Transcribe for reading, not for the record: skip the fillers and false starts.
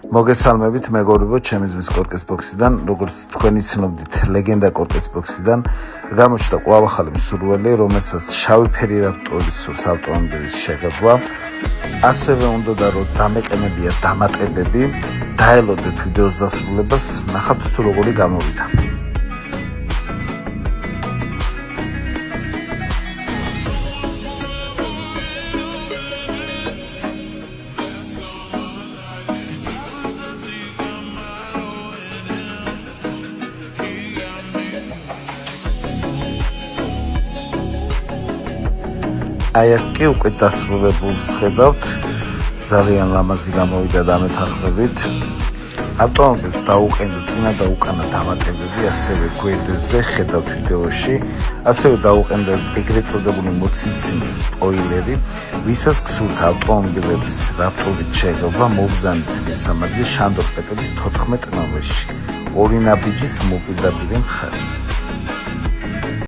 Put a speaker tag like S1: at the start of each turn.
S1: მოგესალმებით, მეგობრებო, ჩემი ძმის კორკეს ბოქსიდან, როგორც თქვენი ცნობდით, ლეგენდა კორკეს ბოქსიდან გამოჩნდა კვლავ ახალი მსურველი, რომელსაც შავი ფერი რაპტორის სურს ავტომობილის შეღებვა. ასევე უნდა რომ დამეყენებია დამატებები, დაელოდეთ ვიდეოს დასრულებას, ნახავთ თუ როგორი გამოვიდა. აი აქ კი უკვე დასრულებულს ხედავთ, ძალიან ლამაზი გამოვიდა დამეთანხმებით. ავტომობილს დაუყენდა წინა და უკანა დამატებები, ასევე გვერდებზე ხედავთ ვიდეოში, ასევე დაუყენდა ეგრეთ წოდებული მოციცინე სპოილერი, ვისაც გსურთ ავტომობილების რაპტორით შეღებვა, მოგზავნით მესამედი შანდორ პეტელის 14 ნომერში, ორი ნაბიჯის მოპირდაპირე მხარეს.